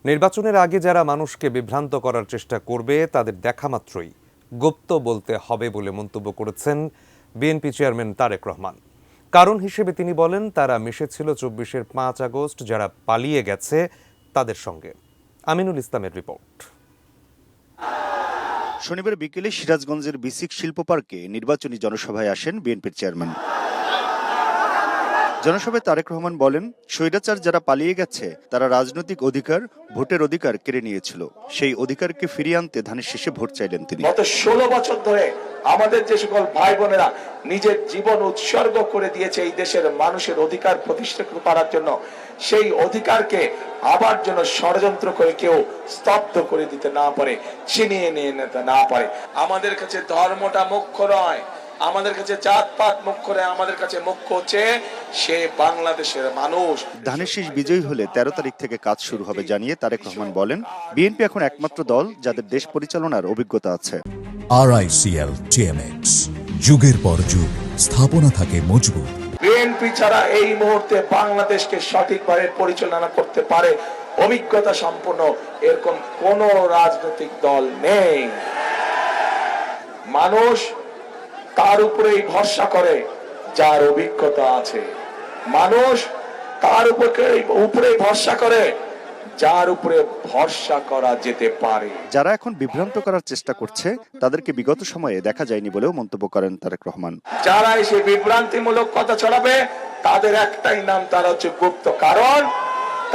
নির্বাচনের আগে যারা মানুষকে বিভ্রান্ত করার চেষ্টা করবে তাদের দেখামাত্রই গুপ্ত বলতে হবে বলে মন্তব্য করেছেন বিএনপি চেয়ারম্যান তারেক রহমান। কারণ হিসেবে তিনি বলেন, তারা মিশেছিল ২৪-এর ৫ আগস্ট যারা পালিয়ে গেছে তাদের সঙ্গে। আমিনুল ইসলামের রিপোর্ট। শনিবার বিকেলে সিরাজগঞ্জের বিসিক শিল্প পার্কে নির্বাচনী জনসভায় আসেন বিএনপির চেয়ারম্যান। জনসভায় তারেক রহমান বলেন, স্বৈরাচার যারা পালিয়ে গেছে তারা রাজনৈতিক অধিকার, ভোটের অধিকার কেড়ে নিয়েছিল। সেই অধিকারকে ফিরিয়ে আনতে ধানের শীষে ভোট চাইলেন তিনি। গত ১৬ বছর ধরে আমাদের যে সকল ভাই বোনেরা নিজের জীবন উৎসর্গ করে দিয়েছে এই দেশের মানুষের অধিকার প্রতিষ্ঠা করার জন্য, সেই অধিকারকে আবার যেন ষড়যন্ত্র করে কেউ স্তব্ধ করে দিতে না পারে, ছিনিয়ে নিয়ে নিতে না পারে। আমাদের কাছে ধর্মটা মুখ্য নয়, আমাদের কাছে জাতপাত মুখ্য নয়, আমাদের কাছে মুখ্য হচ্ছে সে বাংলাদেশের মানুষ। ধানের শীষ বিজয়ী হলে ১৩ তারিখ থেকে কাজ শুরু হবে জানিয়ে তারেক রহমান বলেন, বিএনপি এখন একমাত্র দল যাদের দেশ পরিচালনার অভিজ্ঞতা আছে। RICL TMX, যুগের পর যুগ স্থাপনা থাকে মজবুত। বিএনপি ছাড়া এই মুহূর্তে বাংলাদেশকে সঠিকভাবে পরিচালনা করতে পারে অভিজ্ঞতা সম্পন্ন এরকম কোন রাজনৈতিক দল নেই। মানুষ তার উপরেই ভরসা করে যার অভিজ্ঞতা আছে, মানুষ তার উপরেই ভরসা করে যার উপরে ভরসা করা যেতে পারে। যারা এখন বিভ্রান্ত করার চেষ্টা করছে তাদেরকে বিগত সময়ে দেখা যায়নি বলেও মন্তব্য করেন তারেক রহমান। যারা এসে বিভ্রান্তিমূলক কথা ছড়াবে তাদের একটাই নাম, তারা হচ্ছে গুপ্ত। কারণ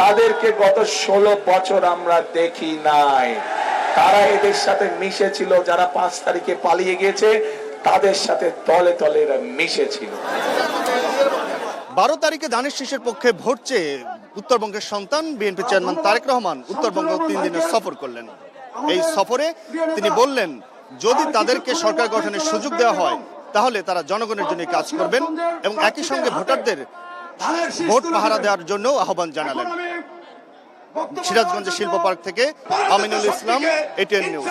তাদেরকে গত ১৬ বছর আমরা দেখি নাই। তারা এদের সাথে মিশেছিল, যারা ৫ তারিখে পালিয়ে গিয়েছে তাদের সাথে তলে তলে এরা মিশেছিল। ১২ তারিখে ধানের শীষের পক্ষে ভোট চেয়ে উত্তরবঙ্গের সন্তান বিএনপি চেয়ারম্যান তারেক রহমান উত্তরবঙ্গ ৩ দিনের সফর করলেন। এই সফরে তিনি বললেন, যদি তাদেরকে সরকার গঠনের সুযোগ দেওয়া হয় তাহলে তারা জনগণের জন্য কাজ করবেন এবং একই সঙ্গে ভোটারদের ভোট পাহারা দেওয়ার জন্য আহ্বান জানালেন। সিরাজগঞ্জের শিল্প পার্ক থেকে আমিনুল ইসলাম, ATN নিউজ।